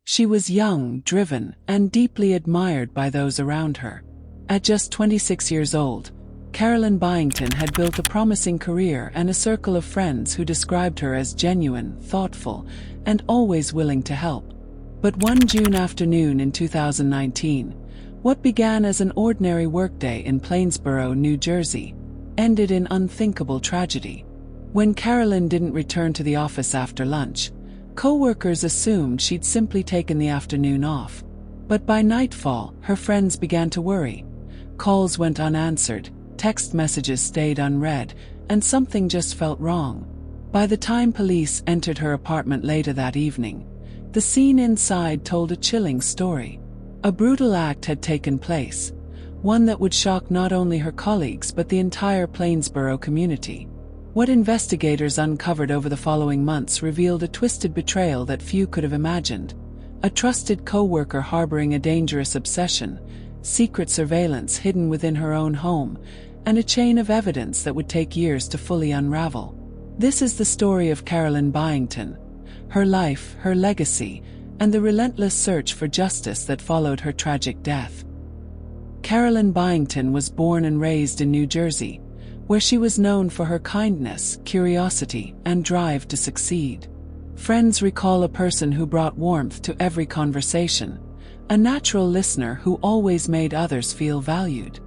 She was young, driven, and deeply admired by those around her. At just 26 years old, Carolyn Bington had built a promising career and a circle of friends who described her as genuine, thoughtful, and always willing to help. But one June afternoon in 2019, what began as an ordinary workday in Plainsboro, New Jersey, ended in unthinkable tragedy. When Carolyn didn't return to the office after lunch, co-workers assumed she'd simply taken the afternoon off. But by nightfall, her friends began to worry. Calls went unanswered, text messages stayed unread, and something just felt wrong. By the time police entered her apartment later that evening, the scene inside told a chilling story. A brutal act had taken place, one that would shock not only her colleagues but the entire Plainsboro community. What investigators uncovered over the following months revealed a twisted betrayal that few could have imagined. A trusted co-worker harboring a dangerous obsession, secret surveillance hidden within her own home, and a chain of evidence that would take years to fully unravel. This is the story of Carolyn Bington, her life, her legacy, and the relentless search for justice that followed her tragic death. Carolyn Bington was born and raised in New Jersey, where she was known for her kindness, curiosity, and drive to succeed. Friends recall a person who brought warmth to every conversation, a natural listener who always made others feel valued.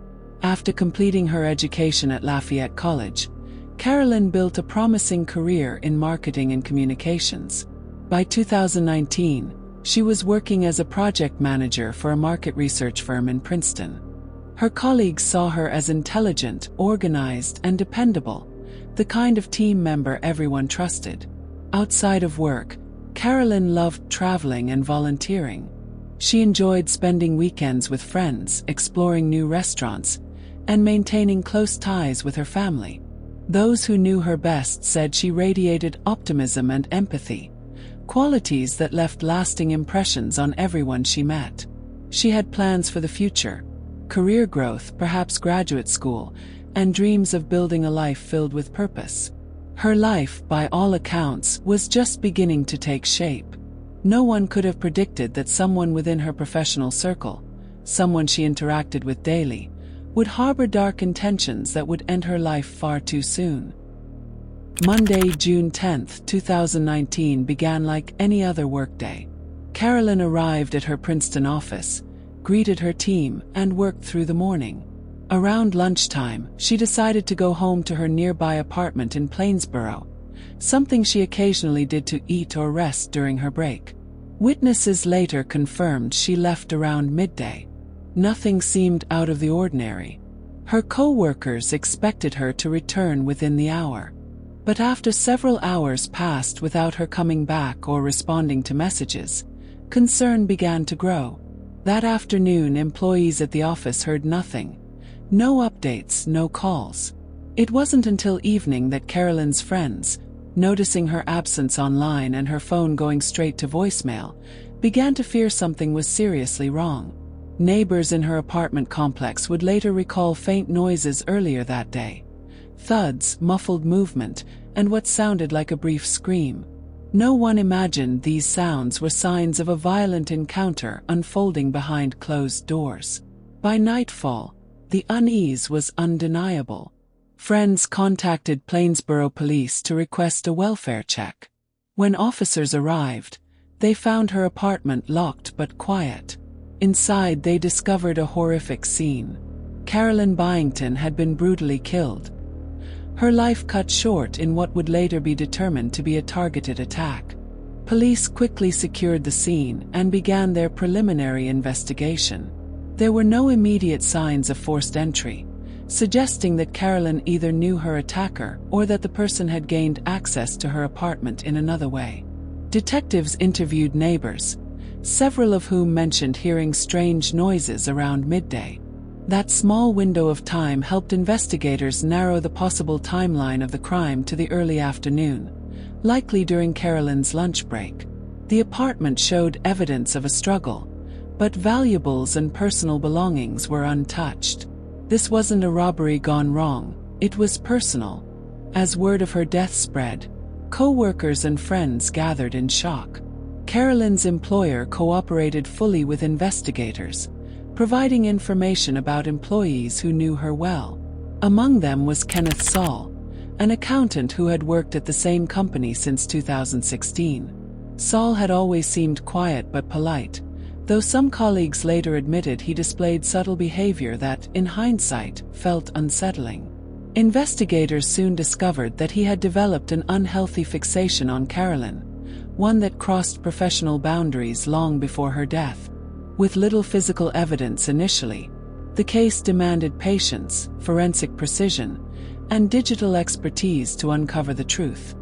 After completing her education at Lafayette College, Carolyn built a promising career in marketing and communications. By 2019, she was working as a project manager for a market research firm in Princeton. Her colleagues saw her as intelligent, organized, and dependable, the kind of team member everyone trusted. Outside of work, Carolyn loved traveling and volunteering. She enjoyed spending weekends with friends, exploring new restaurants, and maintaining close ties with her family. Those who knew her best said she radiated optimism and empathy, qualities that left lasting impressions on everyone she met. She had plans for the future, career growth, perhaps graduate school, and dreams of building a life filled with purpose. Her life, by all accounts, was just beginning to take shape. No one could have predicted that someone within her professional circle, someone she interacted with daily, would harbor dark intentions that would end her life far too soon. Monday, June 10, 2019 began like any other workday. Carolyn arrived at her Princeton office, greeted her team, and worked through the morning. Around lunchtime, she decided to go home to her nearby apartment in Plainsboro, something she occasionally did to eat or rest during her break. Witnesses later confirmed she left around midday. Nothing seemed out of the ordinary. Her co-workers expected her to return within the hour. But after several hours passed without her coming back or responding to messages, concern began to grow. That afternoon, employees at the office heard nothing. No updates, no calls. It wasn't until evening that Carolyn's friends, noticing her absence online and her phone going straight to voicemail, began to fear something was seriously wrong. Neighbors in her apartment complex would later recall faint noises earlier that day. Thuds, muffled movement, and what sounded like a brief scream. No one imagined these sounds were signs of a violent encounter unfolding behind closed doors. By nightfall, the unease was undeniable. Friends contacted Plainsboro police to request a welfare check. When officers arrived, they found her apartment locked but quiet. Inside, they discovered a horrific scene. Carolyn Bington had been brutally killed. Her life cut short in what would later be determined to be a targeted attack. Police quickly secured the scene and began their preliminary investigation. There were no immediate signs of forced entry, suggesting that Carolyn either knew her attacker or that the person had gained access to her apartment in another way. Detectives interviewed neighbors, several of whom mentioned hearing strange noises around midday. That small window of time helped investigators narrow the possible timeline of the crime to the early afternoon, likely during Carolyn's lunch break. The apartment showed evidence of a struggle, but valuables and personal belongings were untouched. This wasn't a robbery gone wrong, it was personal. As word of her death spread, co-workers and friends gathered in shock. Carolyn's employer cooperated fully with investigators, providing information about employees who knew her well. Among them was Kenneth Saul, an accountant who had worked at the same company since 2016. Saul had always seemed quiet but polite, though some colleagues later admitted he displayed subtle behavior that, in hindsight, felt unsettling. Investigators soon discovered that he had developed an unhealthy fixation on Carolyn, one that crossed professional boundaries long before her death. With little physical evidence initially, the case demanded patience, forensic precision, and digital expertise to uncover the truth.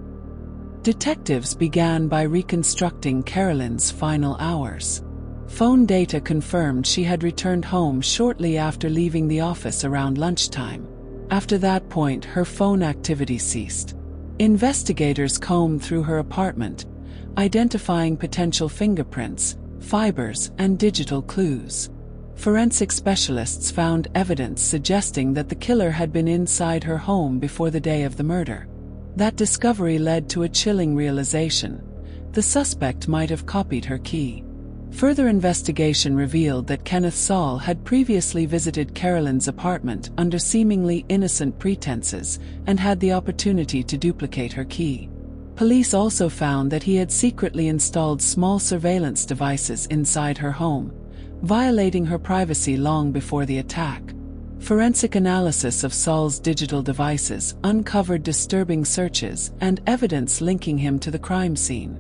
Detectives began by reconstructing Carolyn's final hours. Phone data confirmed she had returned home shortly after leaving the office around lunchtime. After that point, her phone activity ceased. Investigators combed through her apartment, identifying potential fingerprints, fibers, and digital clues. Forensic specialists found evidence suggesting that the killer had been inside her home before the day of the murder. That discovery led to a chilling realization: the suspect might have copied her key. Further investigation revealed that Kenneth Saul had previously visited Carolyn's apartment under seemingly innocent pretenses and had the opportunity to duplicate her key. Police also found that he had secretly installed small surveillance devices inside her home, violating her privacy long before the attack. Forensic analysis of Saul's digital devices uncovered disturbing searches and evidence linking him to the crime scene.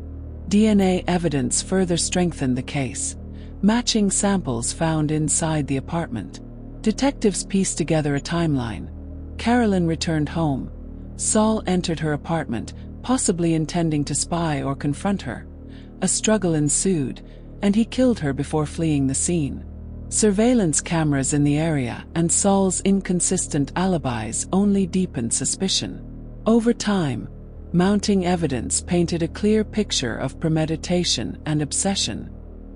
DNA evidence further strengthened the case, matching samples found inside the apartment. Detectives pieced together a timeline. Carolyn returned home. Saul entered her apartment, possibly intending to spy or confront her. A struggle ensued, and he killed her before fleeing the scene. Surveillance cameras in the area and Saul's inconsistent alibis only deepened suspicion. Over time, mounting evidence painted a clear picture of premeditation and obsession.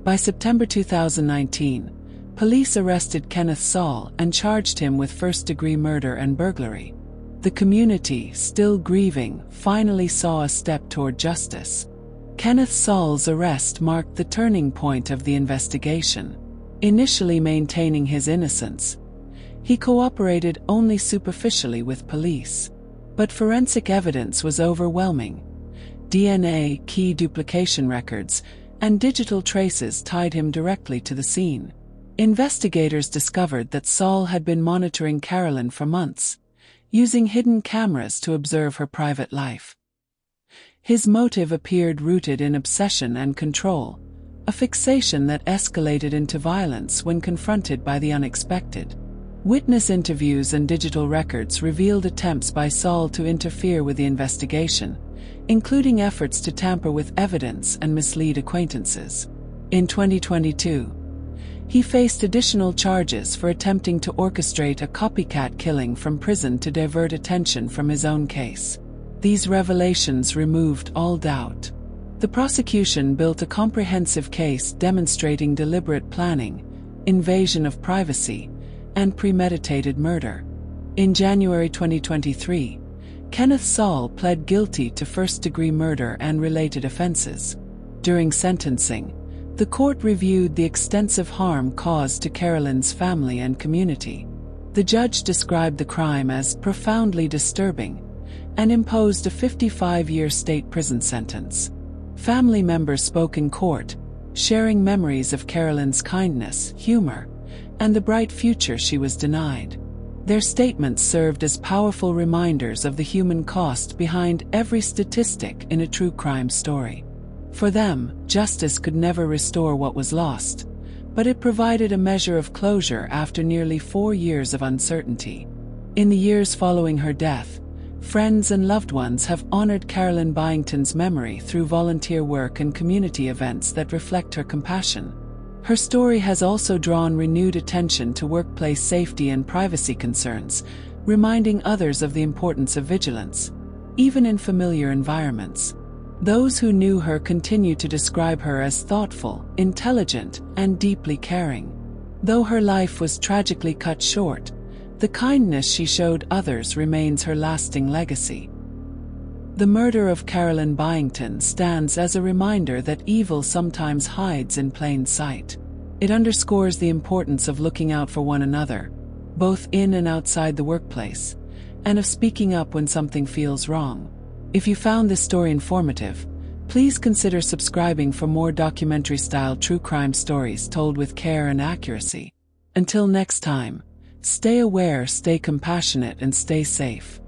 By September 2019, police arrested Kenneth Saul and charged him with first-degree murder and burglary. The community, still grieving, finally saw a step toward justice. Kenneth Saul's arrest marked the turning point of the investigation. Initially maintaining his innocence, he cooperated only superficially with police. But forensic evidence was overwhelming. DNA, key duplication records, and digital traces tied him directly to the scene. Investigators discovered that Saul had been monitoring Carolyn for months, using hidden cameras to observe her private life. His motive appeared rooted in obsession and control, a fixation that escalated into violence when confronted by the unexpected. Witness interviews and digital records revealed attempts by Saul to interfere with the investigation, including efforts to tamper with evidence and mislead acquaintances. In 2022, he faced additional charges for attempting to orchestrate a copycat killing from prison to divert attention from his own case. These revelations removed all doubt. The prosecution built a comprehensive case demonstrating deliberate planning, invasion of privacy, and premeditated murder. In January 2023, Kenneth Saul pled guilty to first-degree murder and related offenses. During sentencing, the court reviewed the extensive harm caused to Carolyn's family and community. The judge described the crime as profoundly disturbing and imposed a 55-year state prison sentence. Family members spoke in court, sharing memories of Carolyn's kindness, humor, and the bright future she was denied. Their statements served as powerful reminders of the human cost behind every statistic in a true crime story. For them, justice could never restore what was lost, but it provided a measure of closure after nearly 4 years of uncertainty. In the years following her death, friends and loved ones have honored Carolyn Bington's memory through volunteer work and community events that reflect her compassion. Her story has also drawn renewed attention to workplace safety and privacy concerns, reminding others of the importance of vigilance, even in familiar environments. Those who knew her continue to describe her as thoughtful, intelligent, and deeply caring. Though her life was tragically cut short, the kindness she showed others remains her lasting legacy. The murder of Carolyn Bington stands as a reminder that evil sometimes hides in plain sight. It underscores the importance of looking out for one another, both in and outside the workplace, and of speaking up when something feels wrong. If you found this story informative, please consider subscribing for more documentary-style true crime stories told with care and accuracy. Until next time, stay aware, stay compassionate, and stay safe.